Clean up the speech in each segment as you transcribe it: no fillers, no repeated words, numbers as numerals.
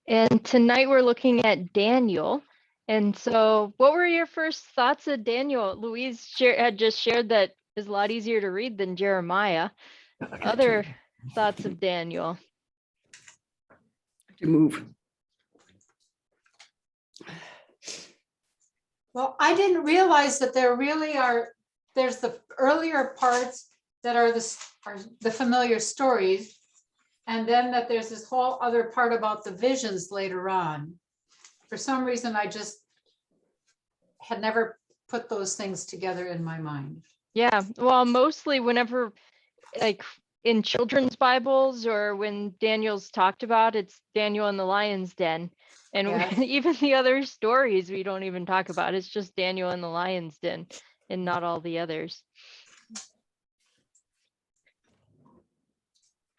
And tonight we're looking at Daniel. And so what were your first thoughts of Daniel? Louise had just shared that it's a lot easier to read than Jeremiah. Other thoughts of Daniel? To move. Well, I didn't realize that there really there's the earlier parts that are the familiar stories, and then that there's this whole other part about the visions later on. For some reason, I just had never put those things together in my mind. Yeah, well, mostly whenever, like in children's Bibles or when Daniel's talked about, it's Daniel in the lion's den. And Yes. even the other stories we don't even talk about. It's just Daniel in the lion's den and not all the others.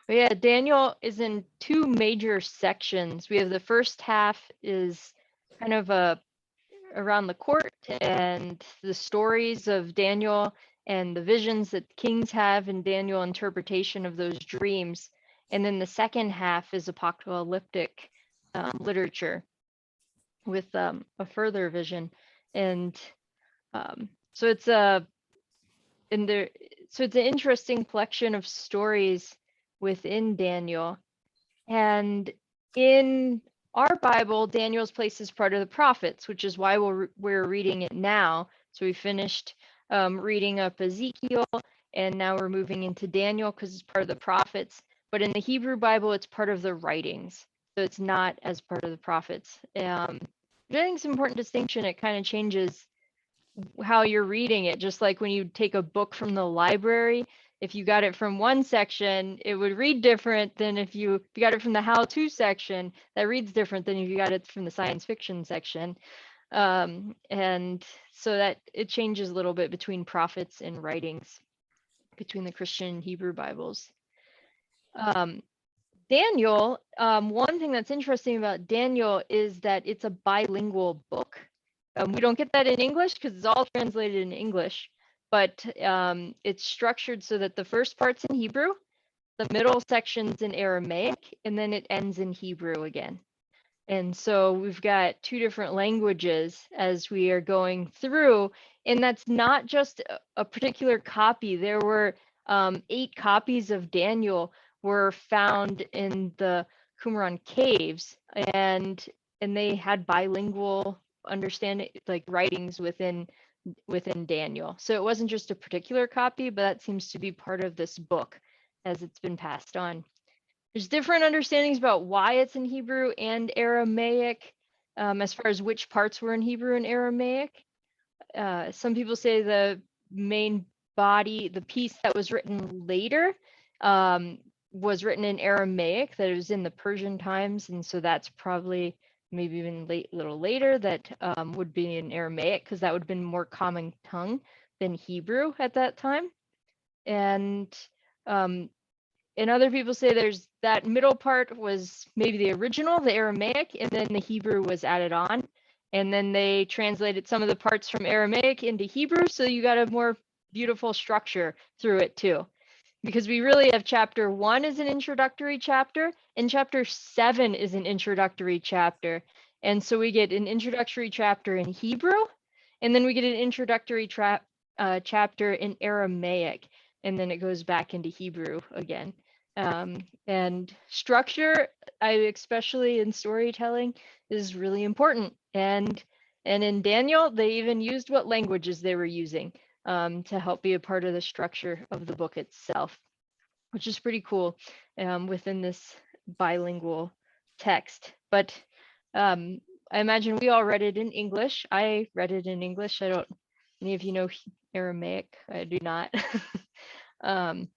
But yeah, Daniel is in two major sections. We have the first half is kind of around the court and the stories of Daniel and the visions that kings have and Daniel interpretation of those dreams. And then the second half is apocalyptic literature with a further vision. And so it's so it's an interesting collection of stories within Daniel. And in our Bible, Daniel's placed as part of the prophets, which is why we're reading it now. So we finished reading up Ezekiel, and now we're moving into Daniel because it's part of the prophets. But in the Hebrew Bible, it's part of the writings. So it's not as part of the prophets. I think it's an important distinction. It kind of changes how you're reading it, just like when you take a book from the library. If you got it from one section, it would read different than if you got it from the how-to section. That reads different than if you got it from the science fiction section. And so that it changes a little bit between prophets and writings, between the Christian and Hebrew Bibles. Daniel, one thing that's interesting about Daniel is that it's a bilingual book. We don't get that in English because it's all translated in English, but it's structured so that the first part's in Hebrew, the middle section's in Aramaic, and then it ends in Hebrew again. And so we've got two different languages as we are going through, and that's not just a particular copy. There were 8 copies of Daniel were found in the Qumran caves, and they had bilingual understanding, like writings within Daniel. So it wasn't just a particular copy, but that seems to be part of this book as it's been passed on. There's different understandings about why it's in Hebrew and Aramaic, as far as which parts were in Hebrew and Aramaic. Some people say the main body, the piece that was written later, was written in Aramaic, that it was in the Persian times, and so that's probably maybe even a little later that would be in Aramaic, because that would have been more common tongue than Hebrew at that time. And other people say there's that middle part was maybe the original, the Aramaic, and then the Hebrew was added on. And then they translated some of the parts from Aramaic into Hebrew, so you got a more beautiful structure through it too. Because we really have chapter 1 is an introductory chapter, and chapter 7 is an introductory chapter. And so we get an introductory chapter in Hebrew, and then we get an introductory chapter in Aramaic, and then it goes back into Hebrew again. And structure, especially in storytelling, is really important. And in Daniel, they even used what languages they were using to help be a part of the structure of the book itself, which is pretty cool within this bilingual text. But I imagine we all read it in English. I read it in English. Any of you know Aramaic? I do not. And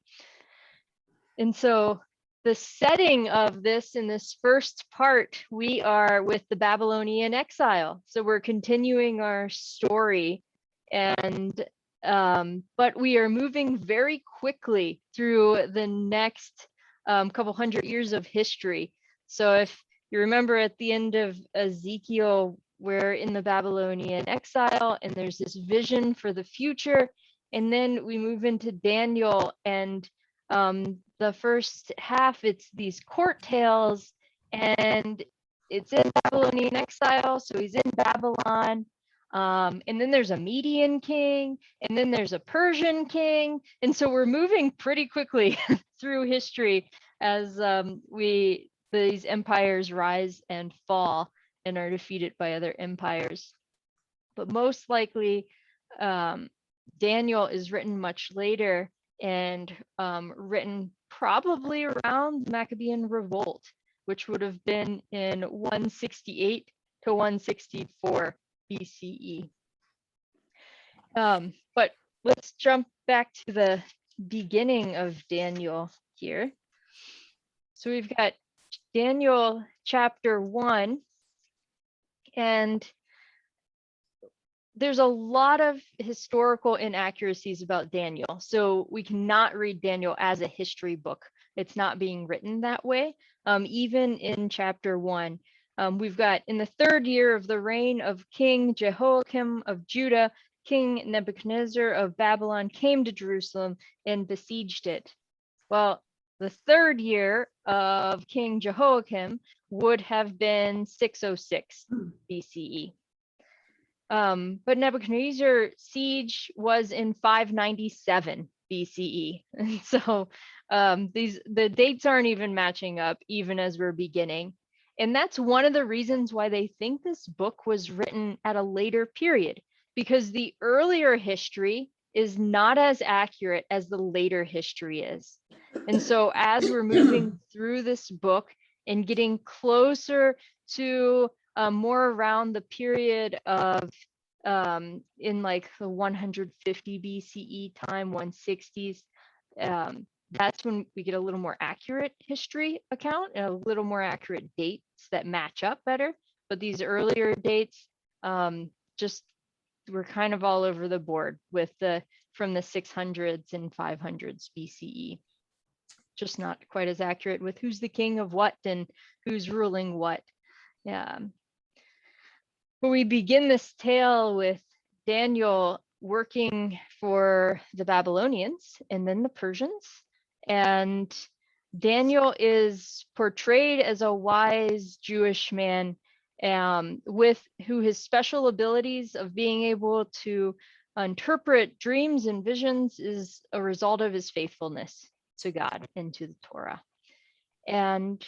so the setting of this in this first part, we are with the Babylonian exile. So we're continuing our story, and but we are moving very quickly through the next couple hundred years of history. So if you remember at the end of Ezekiel, we're in the Babylonian exile, and there's this vision for the future. And then we move into Daniel, and the first half, it's these court tales, and it's in Babylonian exile, so he's in Babylon. And then there's a Median king, and then there's a Persian king. And so we're moving pretty quickly through history as these empires rise and fall and are defeated by other empires. But most likely, Daniel is written much later and written probably around the Maccabean Revolt, which would have been in 168 to 164 BCE. But let's jump back to the beginning of Daniel here. So we've got Daniel chapter 1, and there's a lot of historical inaccuracies about Daniel. So we cannot read Daniel as a history book. It's not being written that way. Even in chapter 1, we've got in the 3rd year of the reign of King Jehoiakim of Judah, King Nebuchadnezzar of Babylon came to Jerusalem and besieged it. Well, the 3rd year of King Jehoiakim would have been 606 BCE. But Nebuchadnezzar's siege was in 597 BCE. And so the dates aren't even matching up, even as we're beginning. And that's one of the reasons why they think this book was written at a later period, because the earlier history is not as accurate as the later history is. And so as we're moving through this book and getting closer to more around the period of in like the 150 BCE time, 160s, that's when we get a little more accurate history account and a little more accurate dates that match up better. But these earlier dates just were kind of all over the board with from the 600s and 500s BCE. Just not quite as accurate with who's the king of what and who's ruling what. Yeah. But we begin this tale with Daniel working for the Babylonians and then the Persians. And Daniel is portrayed as a wise Jewish man with his special abilities of being able to interpret dreams and visions is a result of his faithfulness to God and to the Torah. And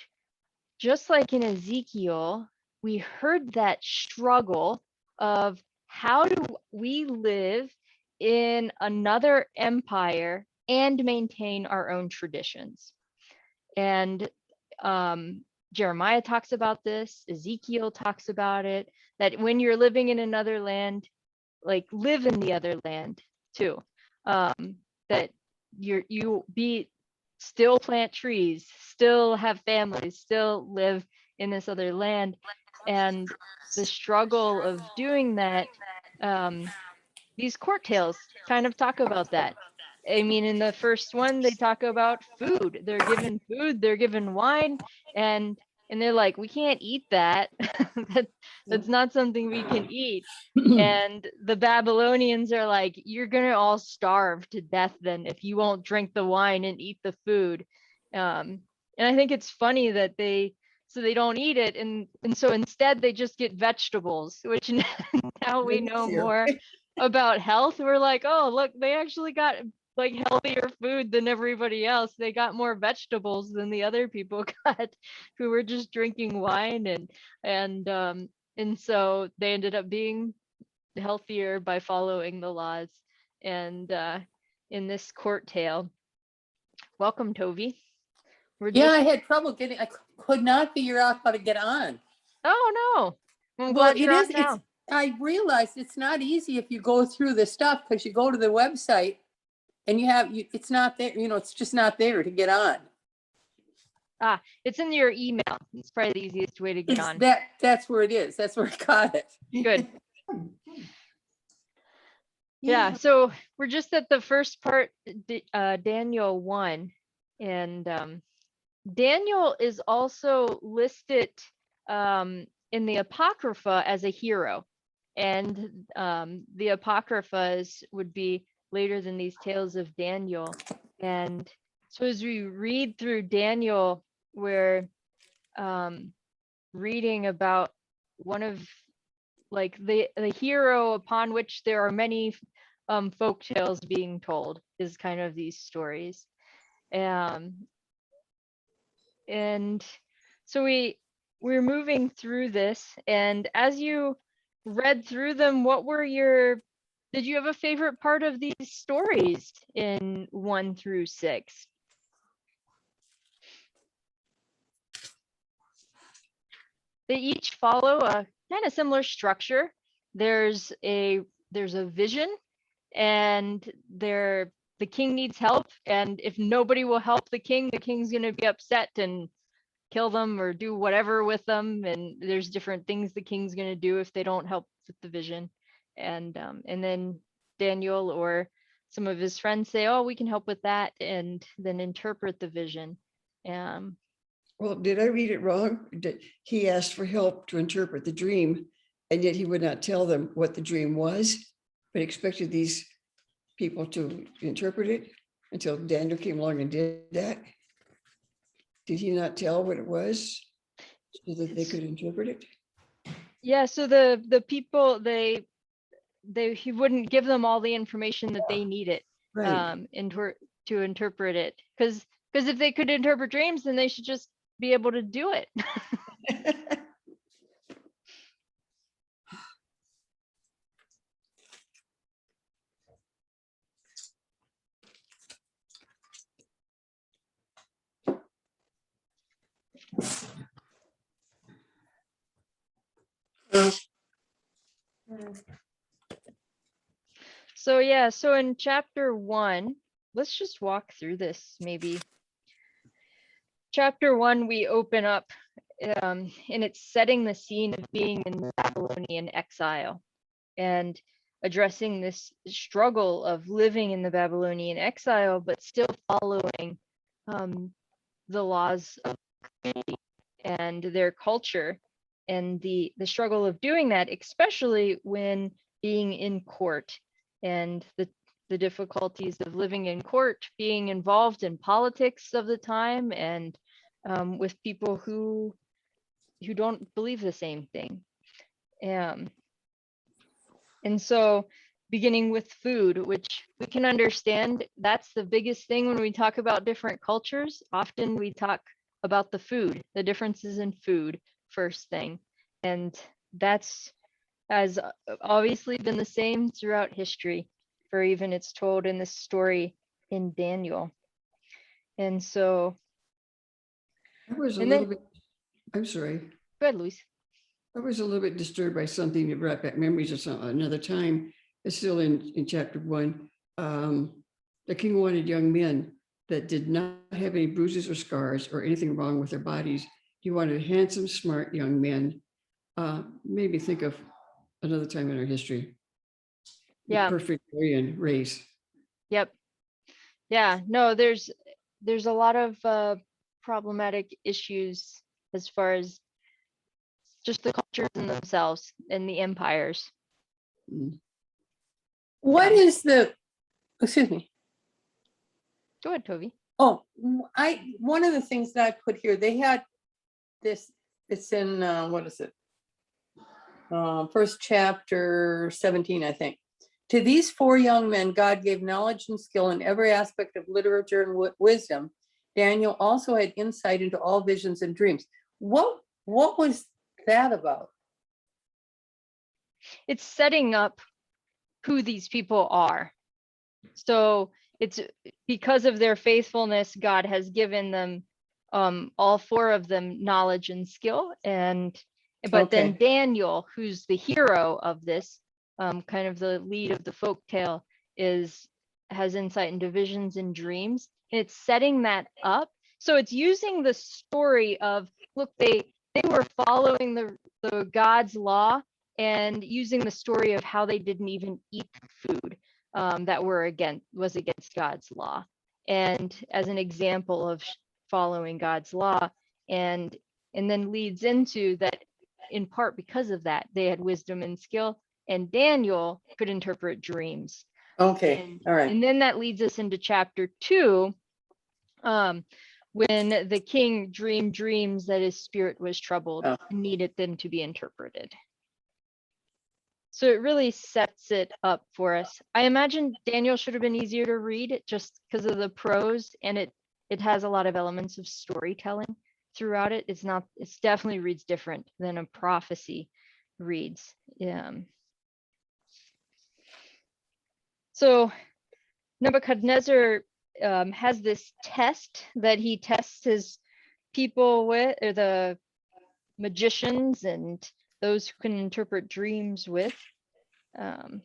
just like in Ezekiel, we heard that struggle of how do we live in another empire and maintain our own traditions. And Jeremiah talks about this, Ezekiel talks about it, that when you're living in another land, like live in the other land too. That you be still plant trees, still have families, still live in this other land. And the struggle of doing that, these court tales kind of talk about that. I mean, in the first one, they talk about food. They're given food, they're given wine, and they're like, we can't eat that. That's not something we can eat. And the Babylonians are like, you're gonna all starve to death then if you won't drink the wine and eat the food. And I think it's funny that they don't eat it, and so instead they just get vegetables, which now we know more about health. We're like, oh look, they actually got like healthier food than everybody else. They got more vegetables than the other people got who were just drinking wine, and so they ended up being healthier by following the laws. And in this court tale, welcome Tovi. I had trouble getting, I could not figure out how to get on. Oh no. I'm Well, glad you're on now. I realized it's not easy if you go through the stuff, because you go to the website and it's not there, it's just not there to get on. It's in your email. It's probably the easiest way to get on. That's where it is. That's where I got it. Good. Yeah, so we're just at the first part, Daniel 1. And Daniel is also listed in the Apocrypha as a hero. And the Apocryphas would be later than these tales of Daniel. And so as we read through Daniel, where reading about one of like the hero upon which there are many folk tales being told is kind of these stories. And so we're moving through this, and as you read through them, did you have a favorite part of these stories in 1 through 6? They each follow a kind of similar structure. There's a vision, and the king needs help, and if nobody will help the king's going to be upset and kill them or do whatever with them, and there's different things the king's going to do if they don't help with the vision. And then Daniel or some of his friends say, oh, we can help with that, and then interpret the vision. Well, did I read it wrong? He asked for help to interpret the dream, and yet he would not tell them what the dream was, but expected these people to interpret it until Daniel came along and did that? Did he not tell what it was so that they could interpret it? Yeah, so the people, he wouldn't give them all the information that they needed Right. to interpret it, because if they could interpret dreams, then they should just be able to do it. So yeah, so in chapter 1, let's just walk through this maybe. Chapter 1, we open up, and it's setting the scene of being in Babylonian exile and addressing this struggle of living in the Babylonian exile, but still following the laws of and their culture, and the struggle of doing that, especially when being in court, and the difficulties of living in court, being involved in politics of the time, and with people who don't believe the same thing. And so beginning with food, which we can understand, that's the biggest thing when we talk about different cultures. Often we talk about the food, the differences in food first thing. And that's has obviously been the same throughout history, for even it's told in this story in Daniel. And so, I was a and little then, bit, I'm sorry. go ahead, Luis. I was a little bit disturbed by something that brought back memories of another time. It's still in chapter 1. The king wanted young men that did not have any bruises or scars or anything wrong with their bodies. He wanted handsome, smart young men. Made me think of another time in our history. The Yeah. perfect Aryan race. Yep. Yeah. No, there's a lot of problematic issues as far as just the cultures in themselves and the empires. What is the, excuse me. Go ahead, Toby. Oh, one of the things that I put here, they had this, it's in, what is it? First chapter 17, I think. To these 4 young men, God gave knowledge and skill in every aspect of literature and wisdom. Daniel also had insight into all visions and dreams. What was that about? It's setting up who these people are. So it's because of their faithfulness, God has given them, all 4 of them, knowledge and skill. But then Daniel, who's the hero of this, kind of the lead of the folk tale, has insight into visions and dreams. And it's setting that up. So it's using the story of, look, they were following the God's law, and using the story of how they didn't even eat food that was against God's law, and as an example of following God's law, and then leads into that, in part because of that, they had wisdom and skill, and Daniel could interpret dreams. Okay, all right. And then that leads us into chapter 2, when the king dreamed dreams that his spirit was troubled Oh. and needed them to be interpreted. So it really sets it up for us. I imagine Daniel should have been easier to read just because of the prose, and it has a lot of elements of storytelling throughout it. It's definitely reads different than a prophecy reads. So Nebuchadnezzar has this test that he tests his people with, or the magicians and those who can interpret dreams with. And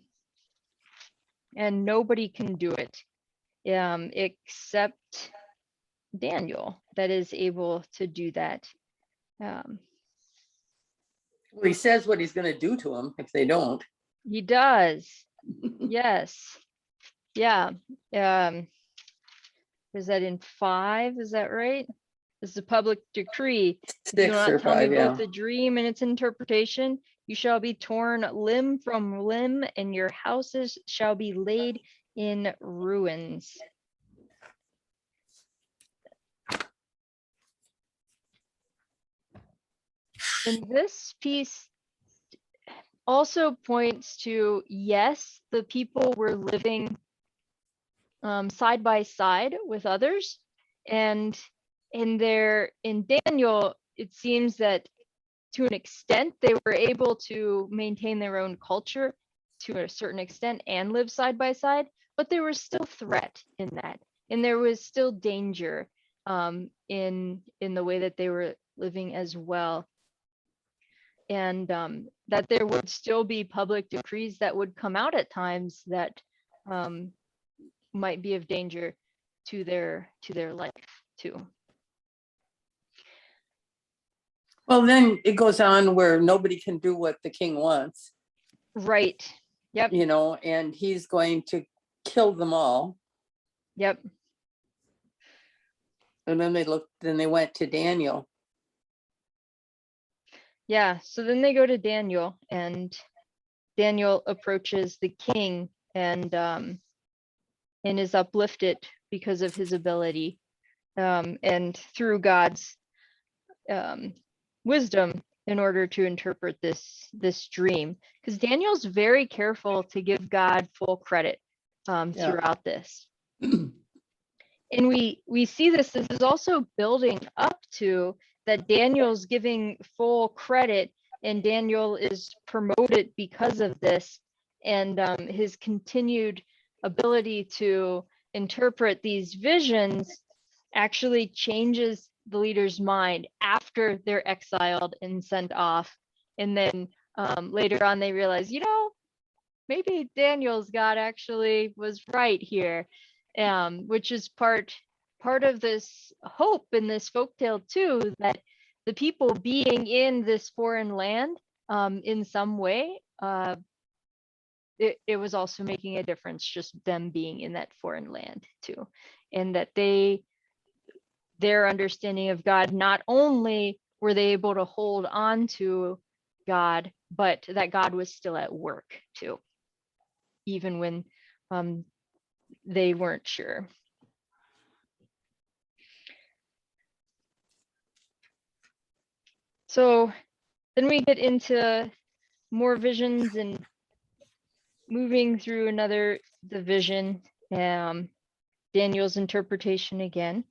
nobody can do it except Daniel that is able to do that. Well, he says what he's going to do to them if they don't. He does. Yes. Yeah. Is that in 5? Is that right? This is a public decree. If you do 6 or not tell 5, me yeah. both the dream and its interpretation, you shall be torn limb from limb, and your houses shall be laid in ruins. And this piece also points to, yes, the people were living side by side with others, and in Daniel, it seems that to an extent they were able to maintain their own culture to a certain extent and live side by side, but there was still threat in that, and there was still danger in the way that they were living as well. And that there would still be public decrees that would come out at times that might be of danger to their life too. Well, then it goes on where nobody can do what the king wants. Right. Yep. You know, and he's going to kill them all. Yep. And then they went to Daniel. Yeah. So then they go to Daniel, and Daniel approaches the king and is uplifted because of his ability and through God's wisdom in order to interpret this dream, because Daniel's very careful to give God full credit throughout this. And we see this is also building up to that Daniel's giving full credit, and Daniel is promoted because of this, and his continued ability to interpret these visions actually changes the leader's mind after they're exiled and sent off. And then later on they realize, maybe Daniel's God actually was right here, which is part of this hope in this folktale too, that the people being in this foreign land in some way, it was also making a difference, just them being in that foreign land too, and that their understanding of God, not only were they able to hold on to God, but that God was still at work too, even when they weren't sure. So then we get into more visions and moving through another division, Daniel's interpretation again.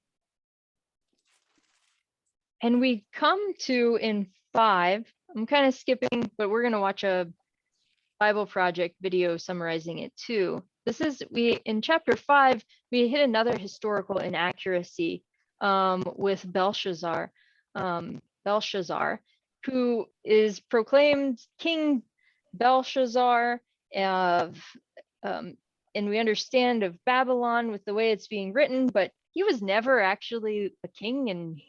And we come to in 5, I'm kind of skipping, but we're going to watch a Bible Project video summarizing it too. In chapter 5, we hit another historical inaccuracy with Belshazzar. Belshazzar, who is proclaimed King Belshazzar and we understand of Babylon with the way it's being written, but he was never actually a king in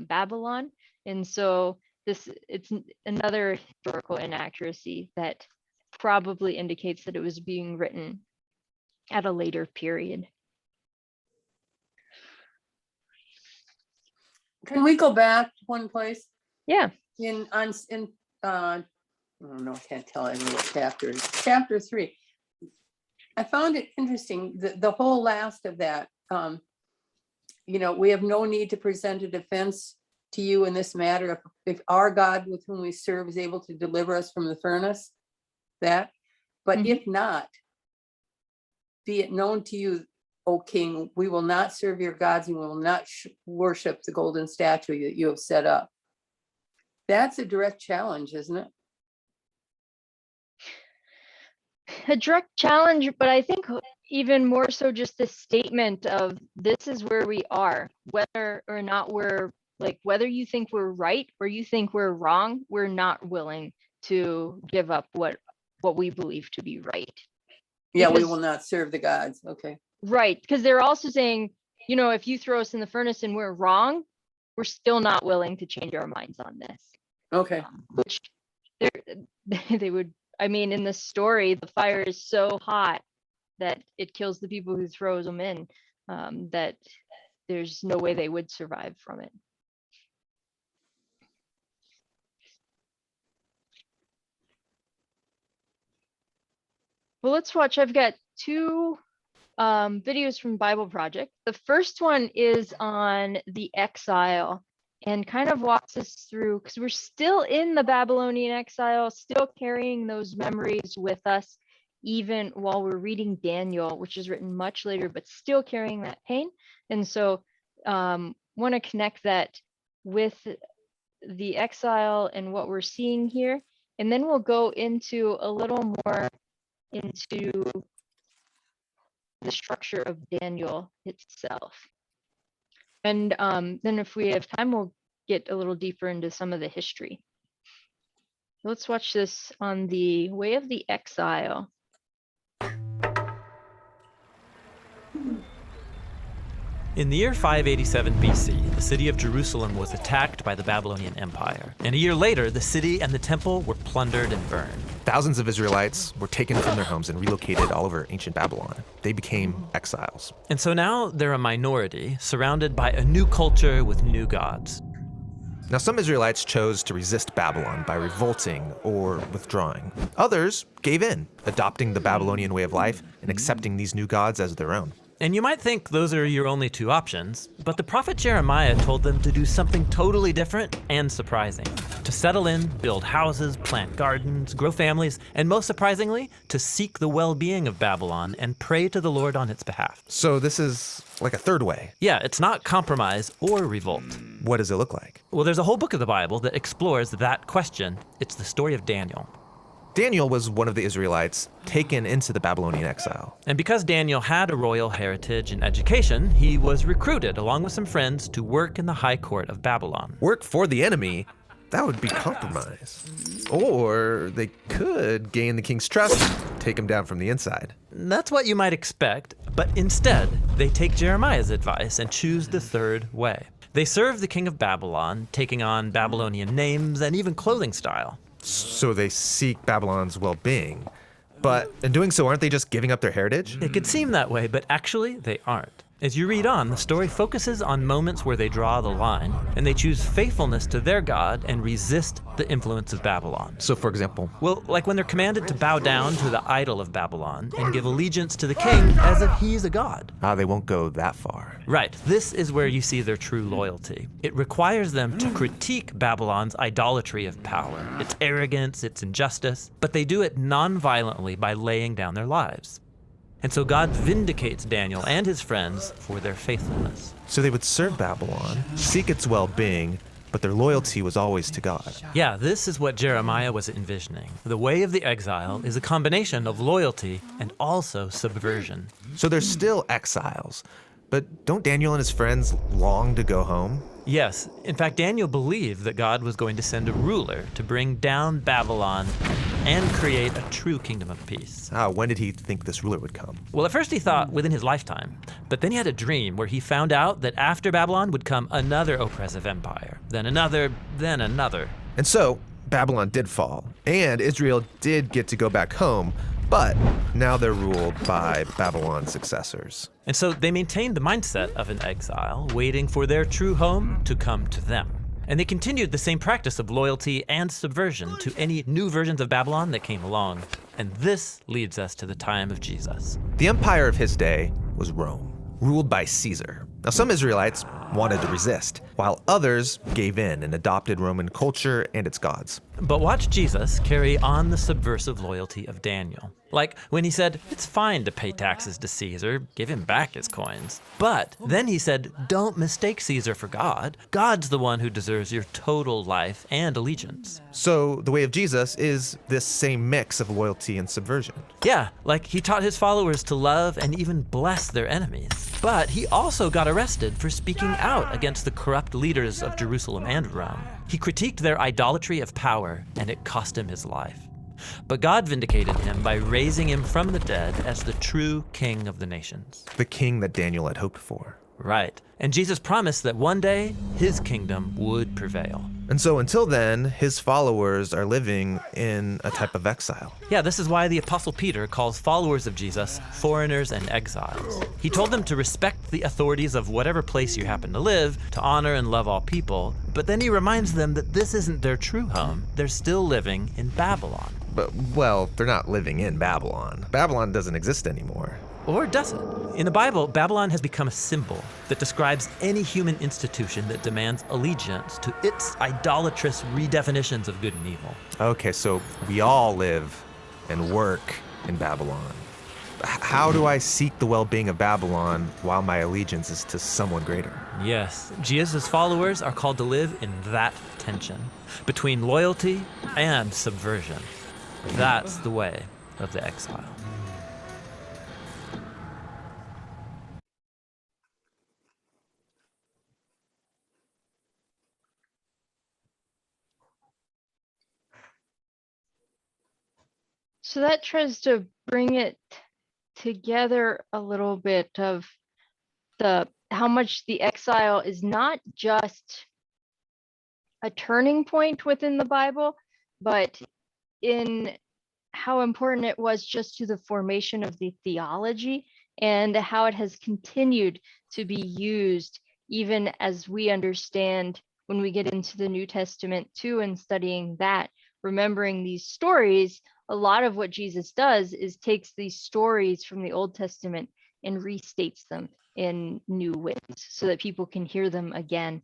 Babylon. And so it's another historical inaccuracy that probably indicates that it was being written at a later period. Can we go back one place? Yeah. I don't know, I can't tell every chapter. Chapter 3. I found it interesting, the whole last of that. we have no need to present a defense to you in this matter. If our God with whom we serve is able to deliver us from the furnace, but if not, be it known to you, O king, we will not serve your gods and we will not worship the golden statue that you have set up. That's a direct challenge, isn't it? A direct challenge, but I think even more so just a statement of this is where we are, whether or not whether you think we're right or you think we're wrong, we're not willing to give up what we believe to be right. Yeah, we will not serve the gods. Okay. Right, because they're also saying, if you throw us in the furnace and we're wrong, we're still not willing to change our minds on this. Okay. Which they would, in the story, the fire is so hot that it kills the people who throws them in, that there's no way they would survive from it. Well, let's watch. I've got two videos from Bible Project. The first one is on the exile and kind of walks us through, because we're still in the Babylonian exile, still carrying those memories with us, even while we're reading Daniel, which is written much later, but still carrying that pain. And so want to connect that with the exile and what we're seeing here. And then we'll go into a little more into the structure of Daniel itself. And then if we have time, we'll get a little deeper into some of the history. Let's watch this on the way of the exile. In the year 587 BC, the city of Jerusalem was attacked by the Babylonian Empire. And a year later, the city and the temple were plundered and burned. Thousands of Israelites were taken from their homes and relocated all over ancient Babylon. They became exiles. And so now they're a minority, surrounded by a new culture with new gods. Now, some Israelites chose to resist Babylon by revolting or withdrawing. Others gave in, adopting the Babylonian way of life and accepting these new gods as their own. And you might think those are your only two options, but the prophet Jeremiah told them to do something totally different and surprising. To settle in, build houses, plant gardens, grow families, and most surprisingly, to seek the well-being of Babylon and pray to the Lord on its behalf. So this is like a third way. Yeah, it's not compromise or revolt. What does it look like? Well, there's a whole book of the Bible that explores that question. It's the story of Daniel. Daniel was one of the Israelites taken into the Babylonian exile. And because Daniel had a royal heritage and education, he was recruited along with some friends to work in the high court of Babylon. Work for the enemy? That would be compromise. Or they could gain the king's trust and take him down from the inside. That's what you might expect, but instead, they take Jeremiah's advice and choose the third way. They serve the king of Babylon, taking on Babylonian names and even clothing style. So they seek Babylon's well-being. But in doing so, aren't they just giving up their heritage? It could seem that way, but actually they aren't. As you read on, the story focuses on moments where they draw the line, and they choose faithfulness to their God and resist the influence of Babylon. So for example? Well, like when they're commanded to bow down to the idol of Babylon and give allegiance to the king as if he's a god. They won't go that far. Right, this is where you see their true loyalty. It requires them to critique Babylon's idolatry of power, its arrogance, its injustice, but they do it non-violently by laying down their lives. And so God vindicates Daniel and his friends for their faithfulness. So they would serve Babylon, seek its well-being, but their loyalty was always to God. Yeah, this is what Jeremiah was envisioning. The way of the exile is a combination of loyalty and also subversion. So they're still exiles, but don't Daniel and his friends long to go home? Yes, in fact, Daniel believed that God was going to send a ruler to bring down Babylon and create a true kingdom of peace. When did he think this ruler would come? Well, at first he thought within his lifetime, but then he had a dream where he found out that after Babylon would come another oppressive empire, then another, then another. And so Babylon did fall, and Israel did get to go back home, but now they're ruled by Babylon's successors. And so they maintained the mindset of an exile, waiting for their true home to come to them. And they continued the same practice of loyalty and subversion to any new versions of Babylon that came along. And this leads us to the time of Jesus. The empire of his day was Rome, ruled by Caesar. Now, some Israelites wanted to resist, while others gave in and adopted Roman culture and its gods. But watch Jesus carry on the subversive loyalty of Daniel. Like when he said, it's fine to pay taxes to Caesar, give him back his coins. But then he said, don't mistake Caesar for God. God's the one who deserves your total life and allegiance. So the way of Jesus is this same mix of loyalty and subversion. Yeah, like he taught his followers to love and even bless their enemies. But he also got arrested for speaking out against the corrupt leaders of Jerusalem and Rome. He critiqued their idolatry of power, and it cost him his life. But God vindicated him by raising him from the dead as the true king of the nations. The king that Daniel had hoped for. Right. And Jesus promised that one day his kingdom would prevail. And so until then, his followers are living in a type of exile. Yeah, this is why the Apostle Peter calls followers of Jesus foreigners and exiles. He told them to respect the authorities of whatever place you happen to live, to honor and love all people, but then he reminds them that this isn't their true home. They're still living in Babylon. But, well, they're not living in Babylon. Babylon doesn't exist anymore. Or does it? In the Bible, Babylon has become a symbol that describes any human institution that demands allegiance to its idolatrous redefinitions of good and evil. Okay, so we all live and work in Babylon. How do I seek the well-being of Babylon while my allegiance is to someone greater? Yes, Jesus' followers are called to live in that tension between loyalty and subversion. That's the way of the exile. So that tries to bring it together a little bit of how much the exile is not just a turning point within the Bible, but in how important it was just to the formation of the theology and how it has continued to be used even as we understand when we get into the New Testament too, and studying that, remembering these stories. A lot of what Jesus does is takes these stories from the Old Testament and restates them in new ways so that people can hear them again.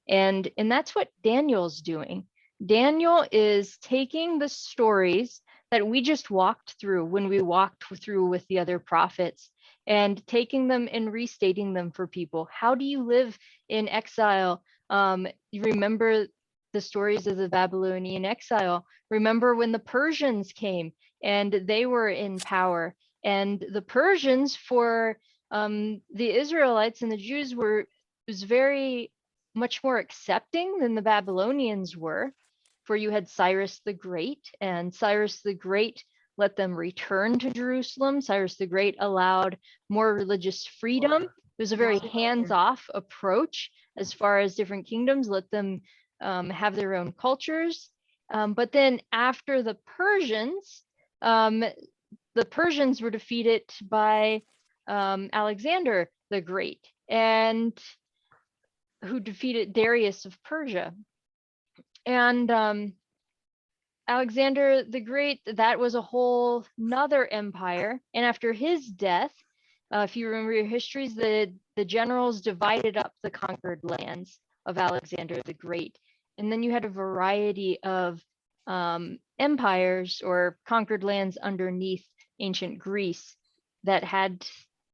And that's what Daniel's doing. Daniel is taking the stories that we just walked through when we walked through with the other prophets and taking them and restating them for people. How do you live in exile? You remember the stories of the Babylonian exile. Remember when the Persians came and they were in power, and the Persians for the Israelites and the Jews was very much more accepting than the Babylonians were. For you had Cyrus the Great, and Cyrus the Great let them return to Jerusalem. Cyrus the Great allowed more religious freedom. It was a very hands-off approach as far as different kingdoms, let them have their own cultures. But then after the Persians were defeated by Alexander the Great, and who defeated Darius of Persia. And Alexander the Great, that was a whole nother empire. And after his death, if you remember your histories, the generals divided up the conquered lands of Alexander the Great. And then you had a variety of empires or conquered lands underneath ancient Greece that had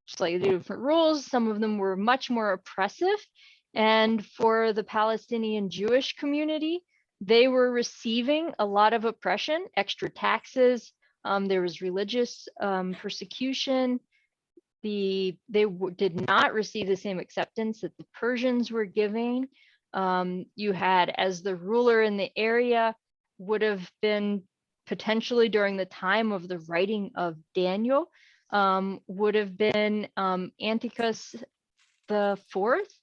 slightly different rules. Some of them were much more oppressive. And for the Palestinian Jewish community, they were receiving a lot of oppression, extra taxes. There was religious persecution. They did not receive the same acceptance that the Persians were giving. You had, as the ruler in the area, would have been potentially during the time of the writing of Daniel, would have been Antiochus the Fourth,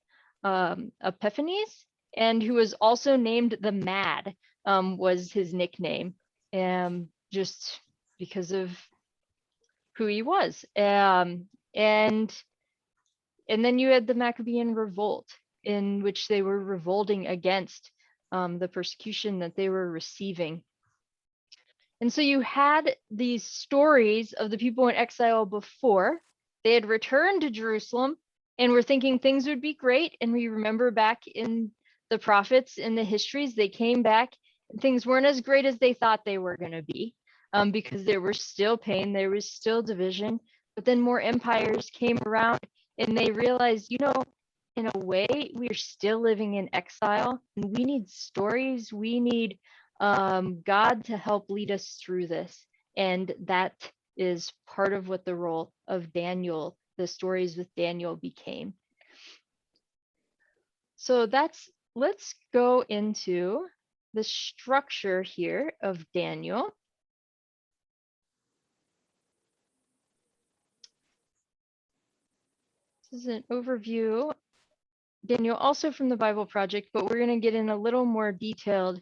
Epiphanes, and who was also named the Mad, was his nickname, just because of who he was. And then you had the Maccabean Revolt, in which they were revolting against the persecution that they were receiving. And so you had these stories of the people in exile before. They had returned to Jerusalem, And we're thinking things would be great. And we remember back in the prophets, in the histories, they came back and things weren't as great as they thought they were going to be, because there was still pain, there was still division. But then more empires came around and they realized, in a way, we're still living in exile and we need stories. We need God to help lead us through this. And that is part of what the role of Daniel, the stories with Daniel, became. So let's go into the structure here of Daniel. This is an overview, Daniel, also from the Bible Project, but we're going to get in a little more detailed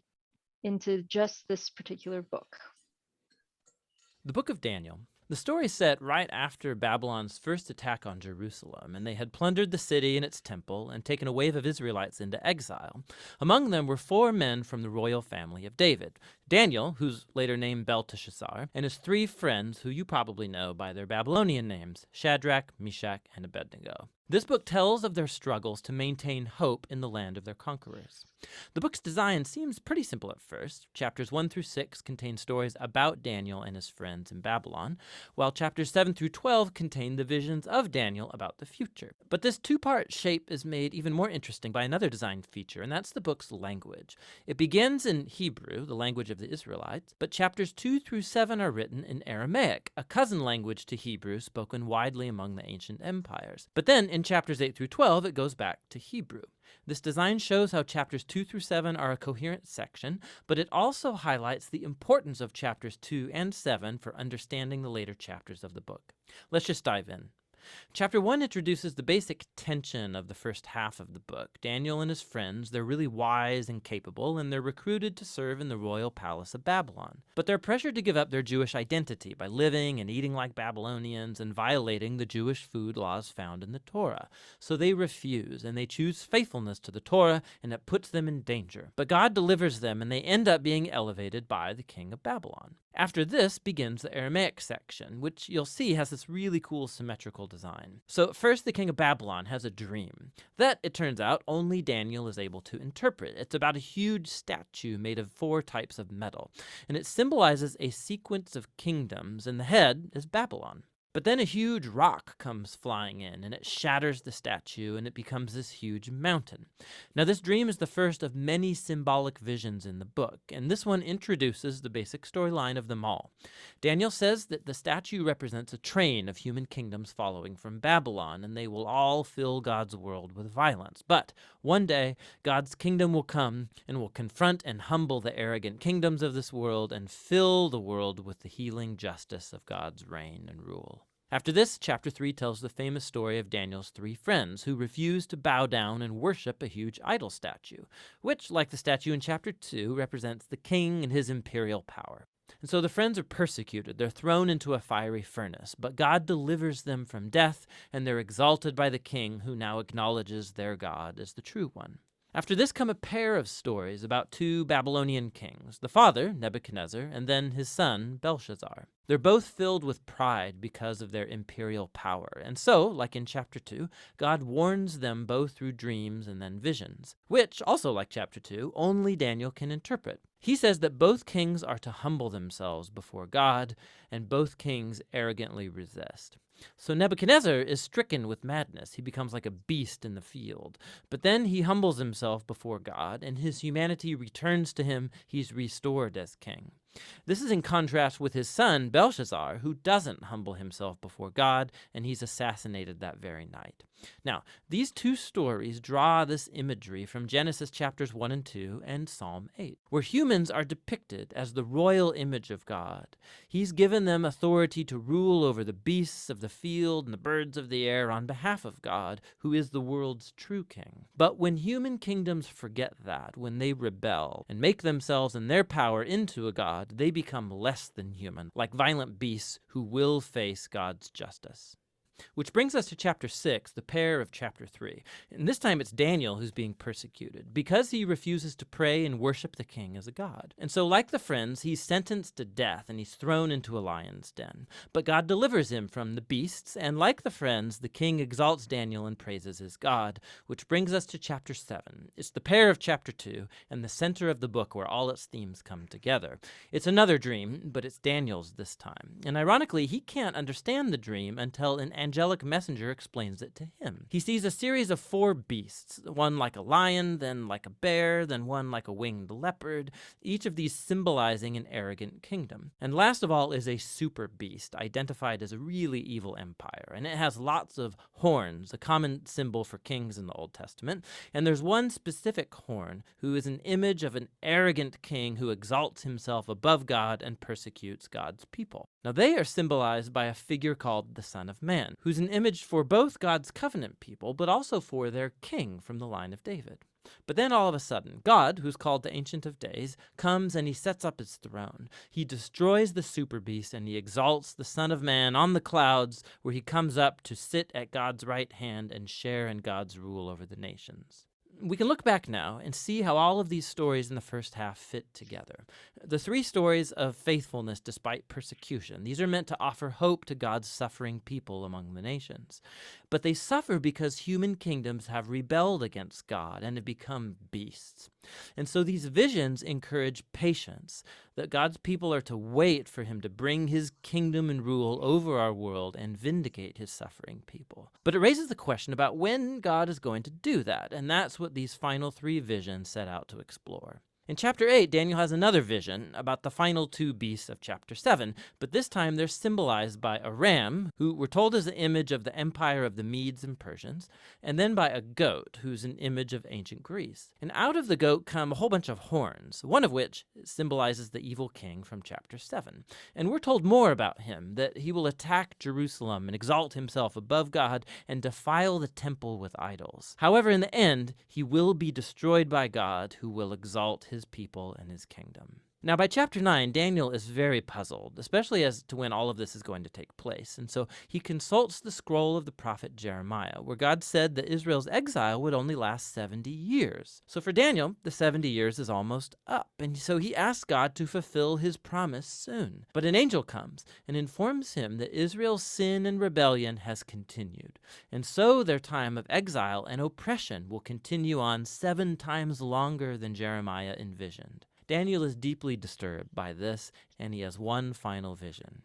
into just this particular book. The book of Daniel. The story is set right after Babylon's first attack on Jerusalem, and they had plundered the city and its temple and taken a wave of Israelites into exile. Among them were 4 men from the royal family of David: Daniel, who's later named Belteshazzar, and his 3 friends who you probably know by their Babylonian names, Shadrach, Meshach, and Abednego. This book tells of their struggles to maintain hope in the land of their conquerors. The book's design seems pretty simple at first. Chapters 1 through 6 contain stories about Daniel and his friends in Babylon, while chapters 7 through 12 contain the visions of Daniel about the future. But this 2-part shape is made even more interesting by another design feature, and that's the book's language. It begins in Hebrew, the language of the Israelites, but chapters 2 through 7 are written in Aramaic, a cousin language to Hebrew spoken widely among the ancient empires. But then in chapters 8 through 12, it goes back to Hebrew. This design shows how chapters 2 through 7 are a coherent section, but it also highlights the importance of chapters 2 and 7 for understanding the later chapters of the book. Let's just dive in. Chapter 1 introduces the basic tension of the first half of the book. Daniel and his friends, they're really wise and capable, and they're recruited to serve in the royal palace of Babylon. But they're pressured to give up their Jewish identity by living and eating like Babylonians and violating the Jewish food laws found in the Torah. So they refuse, and they choose faithfulness to the Torah, and it puts them in danger. But God delivers them, and they end up being elevated by the king of Babylon. After this begins the Aramaic section, which you'll see has this really cool symmetrical design. So first, the king of Babylon has a dream that, it turns out, only Daniel is able to interpret. It's about a huge statue made of 4 types of metal, and it symbolizes a sequence of kingdoms, and the head is Babylon. But then a huge rock comes flying in, and it shatters the statue, and it becomes this huge mountain. Now, this dream is the first of many symbolic visions in the book, and this one introduces the basic storyline of them all. Daniel says that the statue represents a train of human kingdoms following from Babylon, and they will all fill God's world with violence. But one day, God's kingdom will come and will confront and humble the arrogant kingdoms of this world and fill the world with the healing justice of God's reign and rule. After this, chapter 3 tells the famous story of Daniel's 3 friends who refuse to bow down and worship a huge idol statue, which, like the statue in chapter 2, represents the king and his imperial power. And so the friends are persecuted. They're thrown into a fiery furnace, but God delivers them from death, and they're exalted by the king, who now acknowledges their God as the true one. After this come a pair of stories about 2 Babylonian kings, the father, Nebuchadnezzar, and then his son, Belshazzar. They're both filled with pride because of their imperial power, and so, like in chapter 2, God warns them both through dreams and then visions, which, also like chapter 2, only Daniel can interpret. He says that both kings are to humble themselves before God, and both kings arrogantly resist. So Nebuchadnezzar is stricken with madness. He becomes like a beast in the field. But then he humbles himself before God, and his humanity returns to him. He's restored as king. This is in contrast with his son, Belshazzar, who doesn't humble himself before God, and he's assassinated that very night. Now, these 2 stories draw this imagery from Genesis chapters 1 and 2 and Psalm 8, where humans are depicted as the royal image of God. He's given them authority to rule over the beasts of the field and the birds of the air on behalf of God, who is the world's true king. But when human kingdoms forget that, when they rebel and make themselves and their power into a god, they become less than human, like violent beasts who will face God's justice. Which brings us to chapter 6, the pair of chapter 3. And this time it's Daniel who's being persecuted because he refuses to pray and worship the king as a god. And so, like the friends, he's sentenced to death and he's thrown into a lion's den. But God delivers him from the beasts, and like the friends, the king exalts Daniel and praises his God, which brings us to chapter 7. It's the pair of chapter 2 and the center of the book where all its themes come together. It's another dream, but it's Daniel's this time. And ironically, he can't understand the dream until an angelic messenger explains it to him. He sees a series of 4 beasts, one like a lion, then like a bear, then one like a winged leopard, each of these symbolizing an arrogant kingdom. And last of all is a super beast, identified as a really evil empire. And it has lots of horns, a common symbol for kings in the Old Testament. And there's one specific horn who is an image of an arrogant king who exalts himself above God and persecutes God's people. Now they are symbolized by a figure called the Son of Man, who's an image for both God's covenant people, but also for their king from the line of David. But then all of a sudden, God, who's called the Ancient of Days, comes and he sets up his throne. He destroys the super beast and he exalts the Son of Man on the clouds, where he comes up to sit at God's right hand and share in God's rule over the nations. We can look back now and see how all of these stories in the first half fit together. The 3 stories of faithfulness despite persecution, these are meant to offer hope to God's suffering people among the nations. But they suffer because human kingdoms have rebelled against God and have become beasts. And so these visions encourage patience, that God's people are to wait for him to bring his kingdom and rule over our world and vindicate his suffering people. But it raises the question about when God is going to do that, and that's what these final 3 visions set out to explore. In chapter 8, Daniel has another vision about the final 2 beasts of chapter 7, but this time they're symbolized by a ram, who we're told is an image of the empire of the Medes and Persians, and then by a goat, who's an image of ancient Greece. And out of the goat come a whole bunch of horns, one of which symbolizes the evil king from chapter 7. And we're told more about him, that he will attack Jerusalem and exalt himself above God and defile the temple with idols. However, in the end, he will be destroyed by God, who will exalt his people and his kingdom. Now, by chapter 9, Daniel is very puzzled, especially as to when all of this is going to take place. And so he consults the scroll of the prophet Jeremiah, where God said that Israel's exile would only last 70 years. So for Daniel, the 70 years is almost up. And so he asks God to fulfill his promise soon. But an angel comes and informs him that Israel's sin and rebellion has continued. And so their time of exile and oppression will continue on 7 times longer than Jeremiah envisioned. Daniel is deeply disturbed by this, and he has one final vision.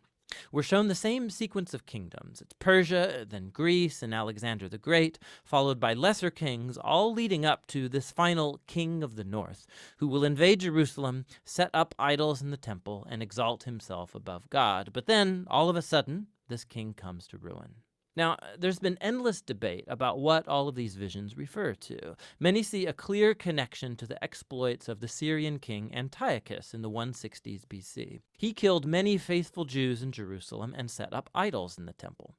We're shown the same sequence of kingdoms. It's Persia, then Greece, and Alexander the Great, followed by lesser kings, all leading up to this final king of the north, who will invade Jerusalem, set up idols in the temple, and exalt himself above God. But then, all of a sudden, this king comes to ruin. Now, there's been endless debate about what all of these visions refer to. Many see a clear connection to the exploits of the Syrian king Antiochus in the 160s BC. He killed many faithful Jews in Jerusalem and set up idols in the temple.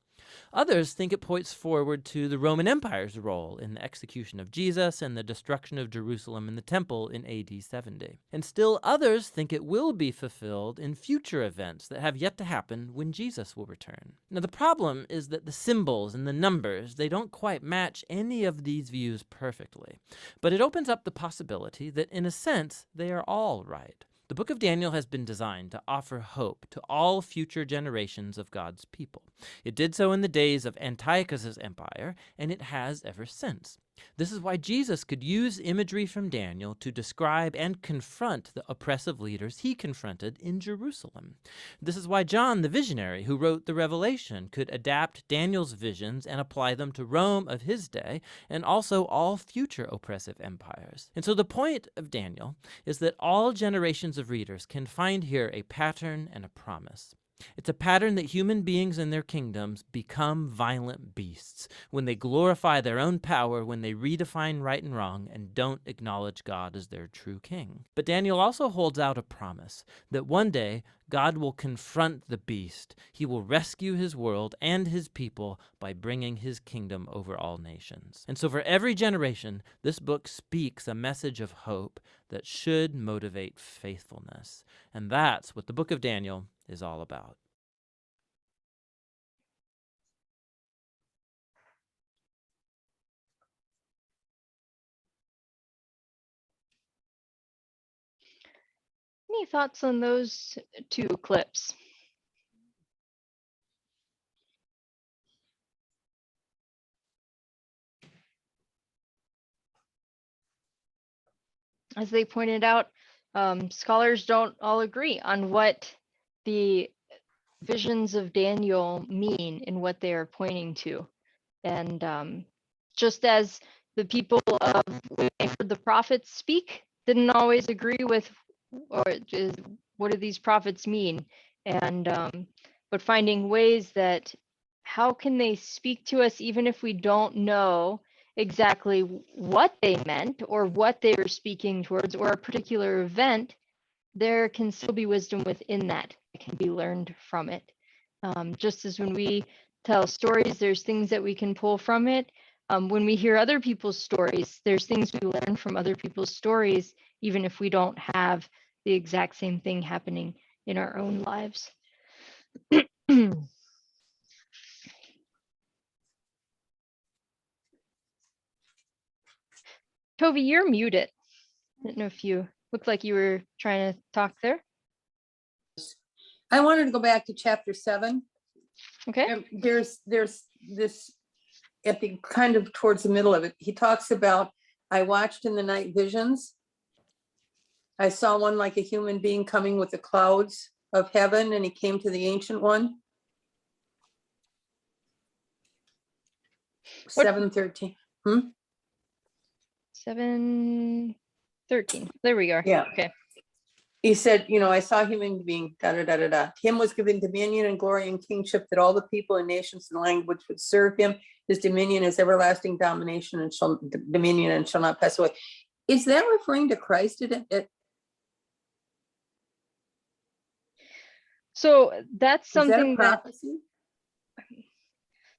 Others think it points forward to the Roman Empire's role in the execution of Jesus and the destruction of Jerusalem and the temple in AD 70. And still others think it will be fulfilled in future events that have yet to happen when Jesus will return. Now the problem is that the symbols and the numbers, they don't quite match any of these views perfectly. But it opens up the possibility that in a sense, they are all right. The book of Daniel has been designed to offer hope to all future generations of God's people. It did so in the days of Antiochus's empire, and it has ever since. This is why Jesus could use imagery from Daniel to describe and confront the oppressive leaders he confronted in Jerusalem. This is why John, the visionary who wrote the Revelation, could adapt Daniel's visions and apply them to Rome of his day and also all future oppressive empires. And so the point of Daniel is that all generations of readers can find here a pattern and a promise. It's a pattern that human beings and their kingdoms become violent beasts when they glorify their own power, when they redefine right and wrong, and don't acknowledge God as their true king. But Daniel also holds out a promise that one day God will confront the beast. He will rescue his world and his people by bringing his kingdom over all nations. And so for every generation, this book speaks a message of hope that should motivate faithfulness. And that's what the book of Daniel is all about. Any thoughts on those two clips? As they pointed out, scholars don't all agree on what the visions of Daniel mean and what they are pointing to. And just as the people of when they heard the prophets speak didn't always agree with what do these prophets mean, and but finding ways that how can they speak to us even if we don't know exactly what they meant or what they were speaking towards or a particular event, there can still be wisdom within that can be learned from it. Just as when we tell stories, there's things that we can pull from it. When we hear other people's stories, there's things we learn from other people's stories, even if we don't have the exact same thing happening in our own lives. Toby, you're muted. I don't know if you looked like you were trying to talk there. I wanted to go back to chapter 7. Okay. And there's this at the kind of towards the middle of it. He talks about, I watched in the night visions. I saw one like a human being coming with the clouds of heaven, and he came to the Ancient One. What- 7:13. 7:13. There we go. Yeah. Okay. He said, I saw human being, da, da, da, da, da. Him was given dominion and glory and kingship, that all the people and nations and language would serve him. His dominion is everlasting domination and dominion and shall not pass away. Is that referring to Christ? So that's Is that a something that prophecy?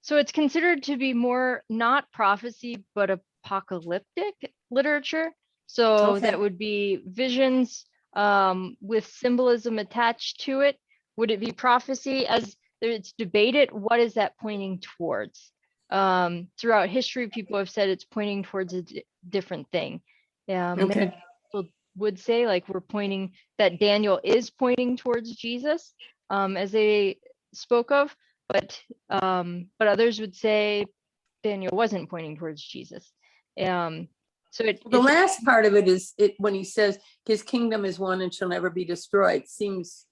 so it's considered to be more not prophecy, but apocalyptic literature. So Okay. that would be visions with symbolism attached to it. Would it be prophecy? As it's debated, what is that pointing towards? Throughout history, people have said it's pointing towards a different thing. Okay. People would say like we're pointing that Daniel is pointing towards Jesus, as they spoke of, but others would say Daniel wasn't pointing towards Jesus. So The last part of it is when he says his kingdom is one and shall never be destroyed, seems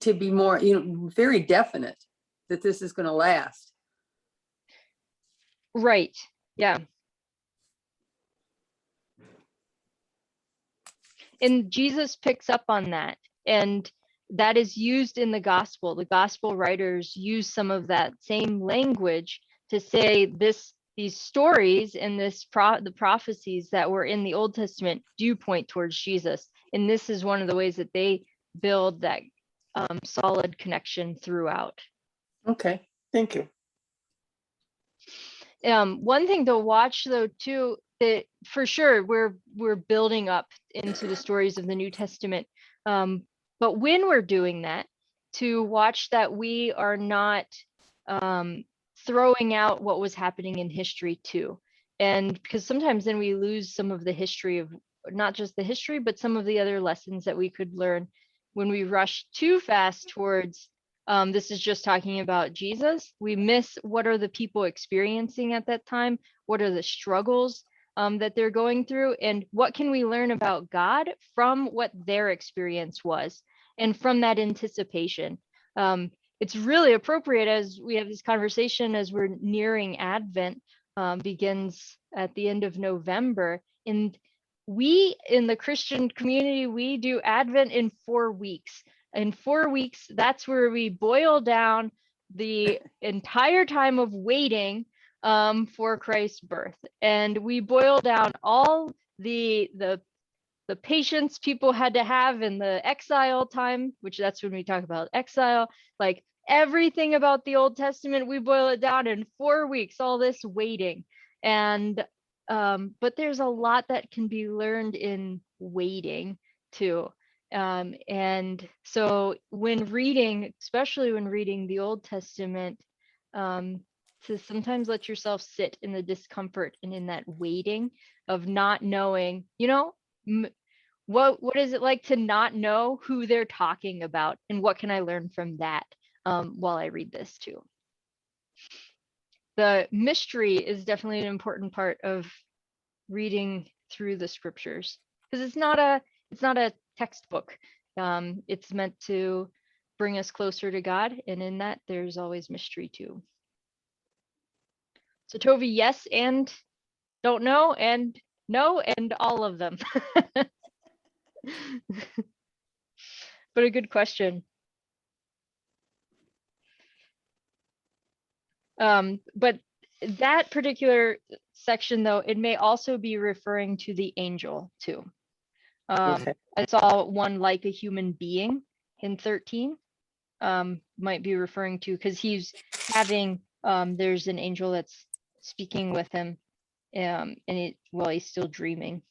to be more, very definite that this is going to last. Right. Yeah. And Jesus picks up on that, and that is used in the gospel. The gospel writers use some of that same language to say these stories and the prophecies that were in the Old Testament do point towards Jesus. And this is one of the ways that they build that solid connection throughout. Okay, thank you. One thing to watch though too, that for sure we're building up into the stories of the New Testament. But when we're doing that, to watch that we are not throwing out what was happening in history too. And because sometimes then we lose some of the history of not just the history, but some of the other lessons that we could learn when we rush too fast towards this is just talking about Jesus. We miss what are the people experiencing at that time? What are the struggles that they're going through? And what can we learn about God from what their experience was and from that anticipation? It's really appropriate as we have this conversation as we're nearing Advent, begins at the end of November. And we in the Christian community, we do Advent in 4 weeks. In 4 weeks, that's where we boil down the entire time of waiting for Christ's birth. And we boil down all the patience people had to have in the exile time, which that's when we talk about exile, like everything about the Old Testament, we boil it down in 4 weeks, all this waiting. And but there's a lot that can be learned in waiting too. And so when reading, especially when reading the Old Testament, to sometimes let yourself sit in the discomfort and in that waiting of not knowing, what is it like to not know who they're talking about, and what can I learn from that while I read this too? The mystery is definitely an important part of reading through the scriptures, because it's not a textbook. It's meant to bring us closer to God, and in that there's always mystery too. So Tovi, yes, and don't know, and no, and all of them. But a good question. But that particular section, though, it may also be referring to the angel too. Okay. I saw one like a human being in 13. Might be referring to, because he's having there's an angel that's speaking with him, and he's still dreaming.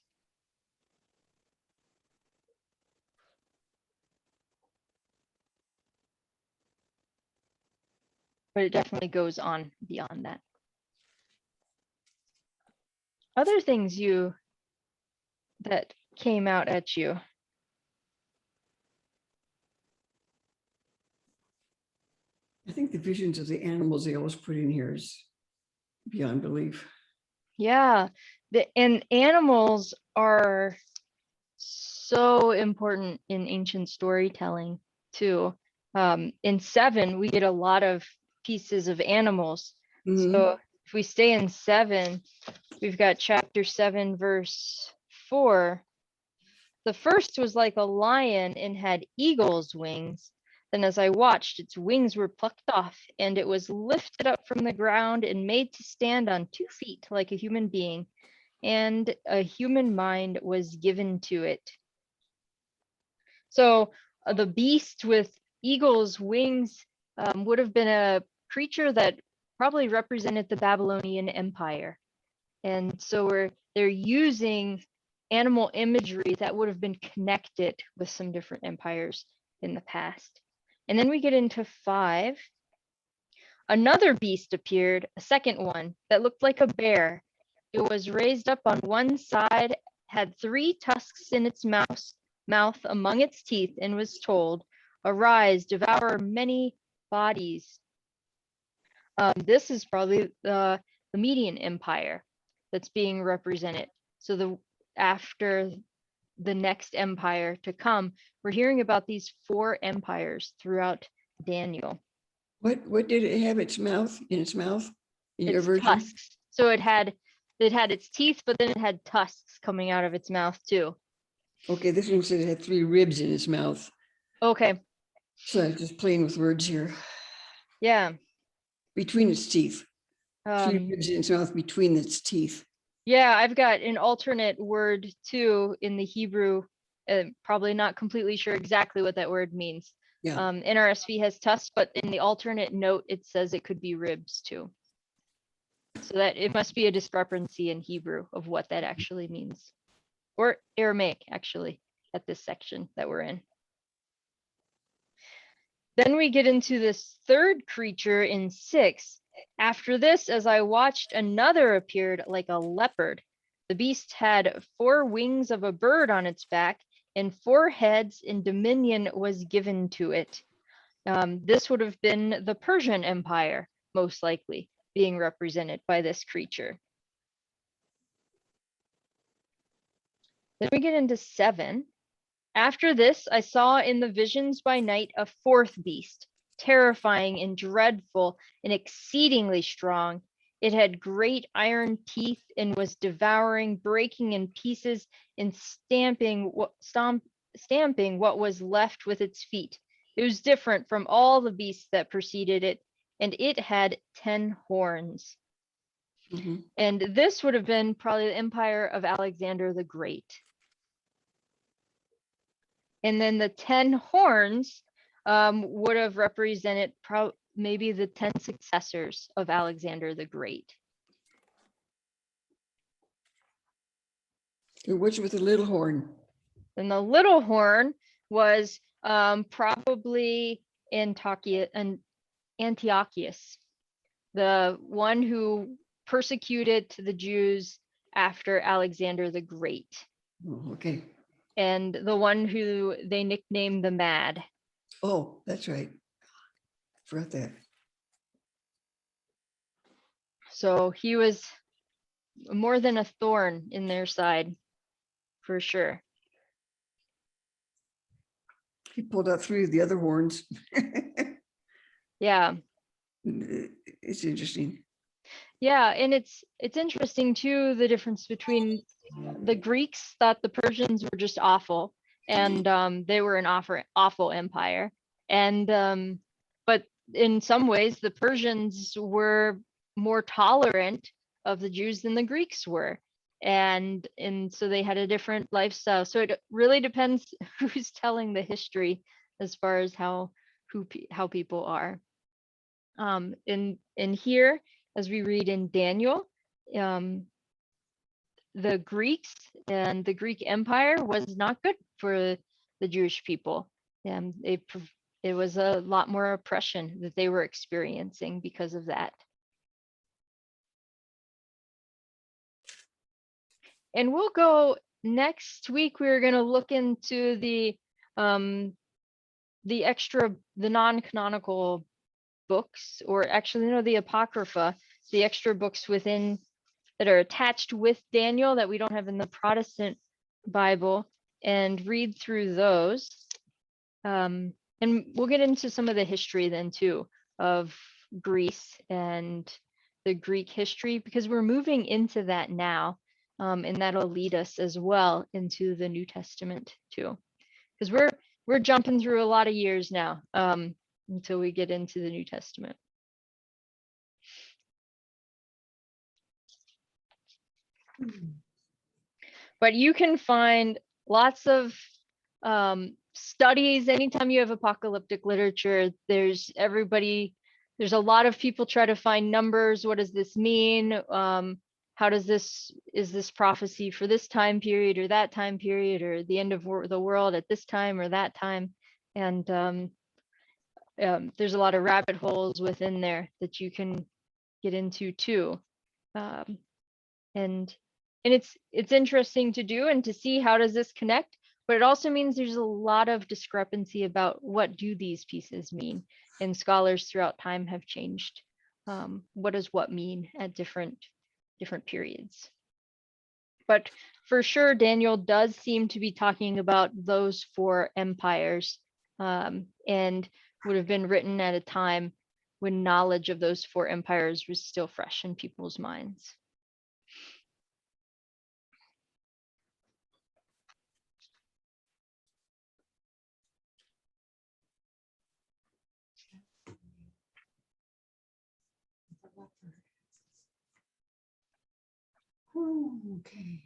But it definitely goes on beyond that. Other things that came out at you? I think the visions of the animals they always put in here is beyond belief. Yeah, and animals are so important in ancient storytelling too. In 7, we get a lot of pieces of animals. Mhm. So if we stay in 7, we've got chapter 7, verse 4. The first was like a lion and had eagle's wings. Then as I watched, its wings were plucked off, and it was lifted up from the ground and made to stand on 2 feet like a human being, and a human mind was given to it. So the beast with eagle's wings would have been a creature that probably represented the Babylonian Empire. And so they're using animal imagery that would have been connected with some different empires in the past. And then we get into 5. Another beast appeared, a second one that looked like a bear. It was raised up on one side, had 3 tusks in its mouth among its teeth, and was told, "Arise, devour many bodies." This is probably the Median Empire that's being represented. So after the next empire to come, we're hearing about these 4 empires throughout Daniel. What did it have its mouth in its mouth in your It's version? tusks. So it had its teeth, but then it had tusks coming out of its mouth too. Okay, this one said it had 3 ribs in its mouth. Okay, So I'm just playing with words here. yeah. Between its teeth. 3 ribs in its mouth between its teeth. Yeah, I've got an alternate word too in the Hebrew. Probably not completely sure exactly what that word means. Yeah. NRSV has tusks, but in the alternate note, it says it could be ribs too. So that it must be a discrepancy in Hebrew of what that actually means. Or Aramaic, actually, at this section that we're in. Then we get into this third creature in 6. After this, as I watched, another appeared like a leopard. The beast had 4 wings of a bird on its back, and 4 heads, and dominion was given to it. This would have been the Persian Empire, most likely, being represented by this creature. Then we get into 7. After this, I saw in the visions by night a 4th beast, terrifying and dreadful and exceedingly strong. It had great iron teeth and was devouring, breaking in pieces, and stamping what was left with its feet. It was different from all the beasts that preceded it, and it had 10 horns. Mhm. And this would have been probably the empire of Alexander the Great. And then the 10 horns would have represented maybe the 10 successors of Alexander the Great. And what's with the little horn? And the little horn was probably Antiochus, the one who persecuted the Jews after Alexander the Great. Oh, okay. and the one who they nicknamed the Mad. Oh, that's right. Forgot that. So he was more than a thorn in their side, for sure. He pulled out 3 of the other horns. Yeah. It's interesting. Yeah, and it's interesting too, the difference between the Greeks thought the Persians were just awful, and they were an awful empire. And but in some ways, the Persians were more tolerant of the Jews than the Greeks were, and so they had a different lifestyle. So it really depends who's telling the history as far as how people are. In here, as we read in Daniel, the Greeks and the Greek Empire was not good for the Jewish people. It was a lot more oppression that they were experiencing because of that. And we'll go next week. We're going to look into the non-canonical books, or actually no, the Apocrypha, the extra books within that are attached with Daniel that we don't have in the Protestant Bible, and read through those. And we'll get into some of the history then too of Greece and the Greek history, because we're moving into that now, and that'll lead us as well into the New Testament too, because we're jumping through a lot of years now until we get into the New Testament. But you can find lots of studies anytime you have apocalyptic literature. There's a lot of people try to find numbers. What does this mean? Is this prophecy for this time period or that time period, or the end of the world at this time or that time? And there's a lot of rabbit holes within there that you can get into too. And it's interesting to do and to see how does this connect, but it also means there's a lot of discrepancy about what do these pieces mean, and scholars throughout time have changed what does what mean at different periods. But for sure, Daniel does seem to be talking about those 4 empires, and would have been written at a time when knowledge of those 4 empires was still fresh in people's minds. Okay.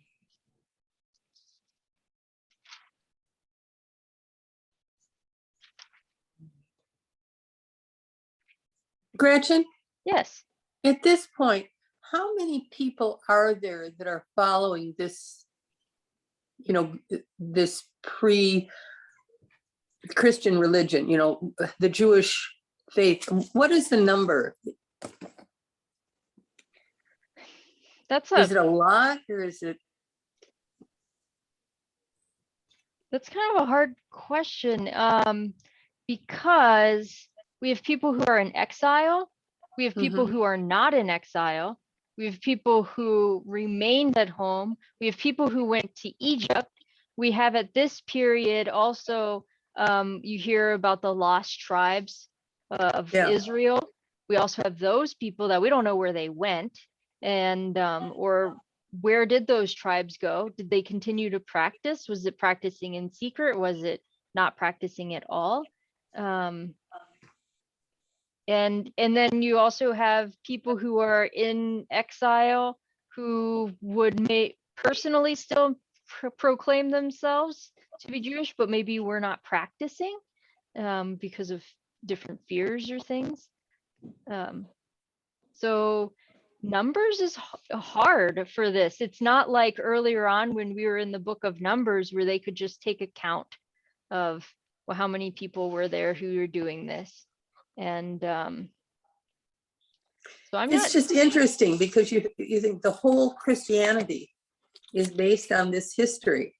Gretchen, Yes. at this point, how many people are there that are following this, this pre-Christian religion, the Jewish faith? What is the number? Is it a lot, or is it? That's kind of a hard question, because we have people who are in exile, we have people who are not in exile, we have people who remained at home, we have people who went to Egypt. We have at this period also, you hear about the lost tribes of Israel. We also have those people that we don't know where they went, and or where did those tribes go? Did they continue to practice? Was it practicing in secret? Was it not practicing at all? And then you also have people who are in exile who would personally still proclaim themselves to be Jewish, but maybe were not practicing because of different fears or things. So numbers is hard for this. It's not like earlier on when we were in the book of Numbers where they could just take account of, well, how many people were there who were doing this. And so It's just interesting because you think the whole Christianity is based on this history.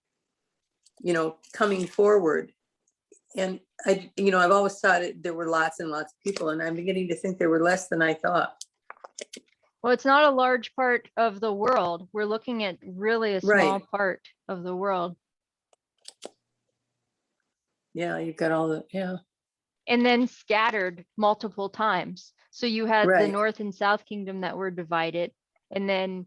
coming forward. And I've always thought there were lots and lots of people, and I'm beginning to think there were less than I thought. Well, it's not a large part of the world. We're looking at really a small Right. part of the world. Yeah, you've got all the, yeah. And then scattered multiple times. So you had the Right. North and South Kingdom that were divided, and then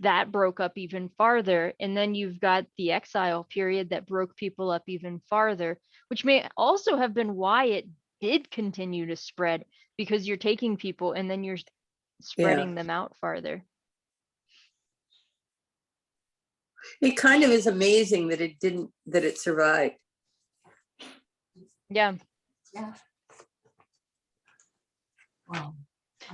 that broke up even farther. And then you've got the exile period that broke people up even farther, which may also have been why it did continue to spread, because you're taking people and then you're spreading them out farther. It kind of is amazing that it survived. Yeah. Yeah. Wow.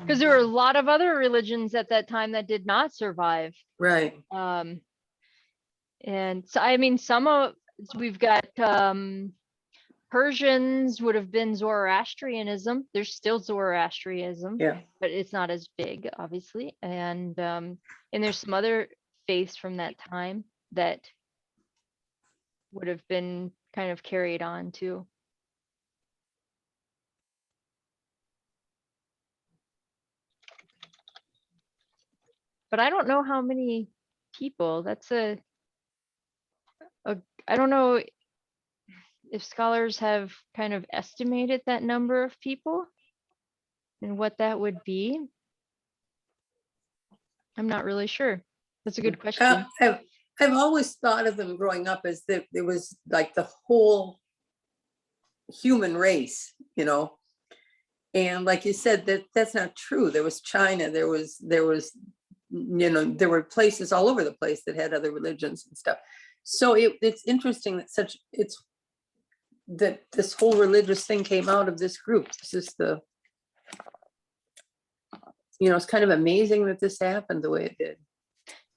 Because there were a lot of other religions at that time that did not survive. Right. And so, I mean, we've got Persians would have been Zoroastrianism. There's still Zoroastrianism, Yeah. but it's not as big, obviously. And there's some other faiths from that time that would have been kind of carried on too. But I don't know how many people. That's I don't know if scholars have kind of estimated that number of people and what that would be. I'm not really sure. That's a good question. I've always thought of them growing up as that it was like the whole human race, and like you said, that's not true. There was China, there were places all over the place that had other religions and stuff. So it's interesting that this whole religious thing came out of this group. This is it's kind of amazing that this happened the way it did.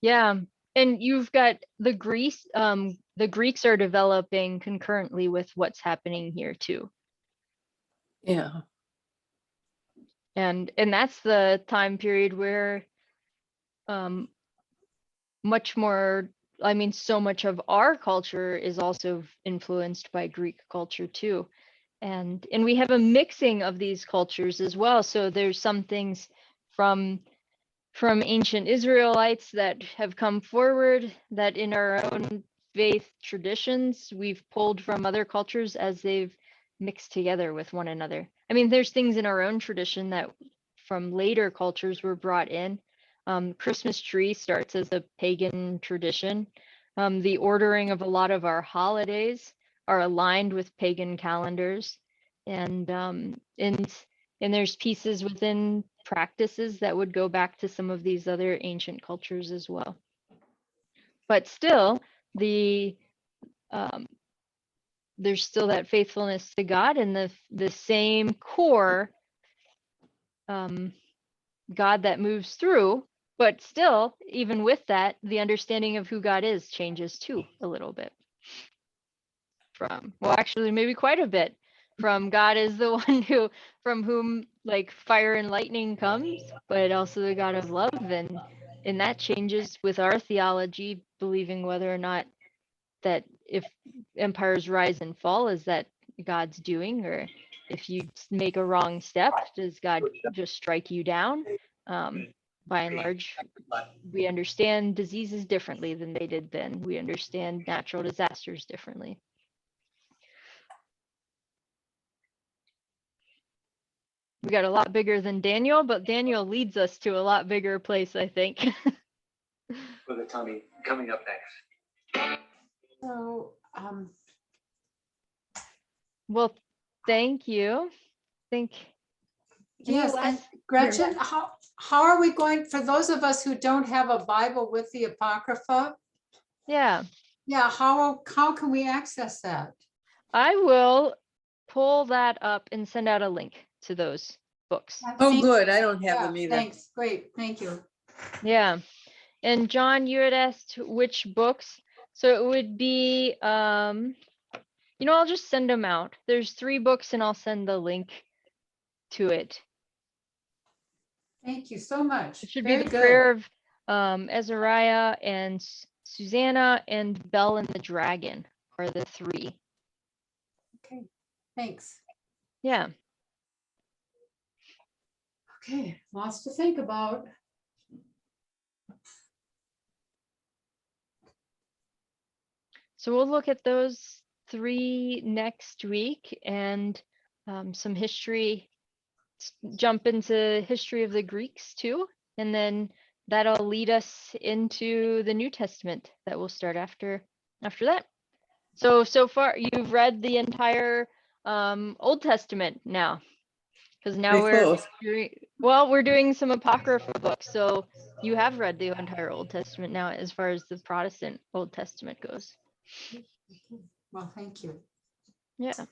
Yeah. And you've got the Greeks are developing concurrently with what's happening here too. Yeah. And that's the time period where much more, so much of our culture is also influenced by Greek culture too. And we have a mixing of these cultures as well. So there's some things from ancient Israelites that have come forward that in our own faith traditions, we've pulled from other cultures as they've mixed together with one another. There's things in our own tradition that from later cultures were brought in. Christmas tree starts as a pagan tradition. The ordering of a lot of our holidays are aligned with pagan calendars, and there's pieces within practices that would go back to some of these other ancient cultures as well. But still, there's still that faithfulness to God and the same core God that moves through. But still, even with that, the understanding of who God is changes too a little bit. Actually, maybe quite a bit. From God is the one from whom like fire and lightning comes, but also the God of love, and that changes with our theology, believing whether or not that if empires rise and fall, is that God's doing, or if you make a wrong step, does God just strike you down? By and large, we understand diseases differently than they did then. We understand natural disasters differently. We got a lot bigger than Daniel, but Daniel leads us to a lot bigger place, I think. For the coming up next. So, well, thank you. yes, and Gretchen, how are we going, for those of us who don't have a Bible with the Apocrypha? Yeah. Yeah, how can we access that? I will pull that up and send out a link to those books. Oh, good. I don't have them either. Thanks. Great. Thank you. Yeah. And John, you had asked which books. So it would be, I'll just send them out. There's 3 books and I'll send the link to it. Thank you so much. It should Very be the good. prayer of Azariah and Susanna and Bel and the Dragon. are the three. Okay, thanks. Yeah. Okay, lots to think about. So we'll look at those three next week and some history, jump into history of the Greeks too. And then that'll lead us into the New Testament that will start after that. So far you've read the entire Old Testament now, because now Pretty close. we're doing some apocryphal books. So you have read the entire Old Testament now as far as the Protestant Old Testament goes. Well, thank you. Yeah.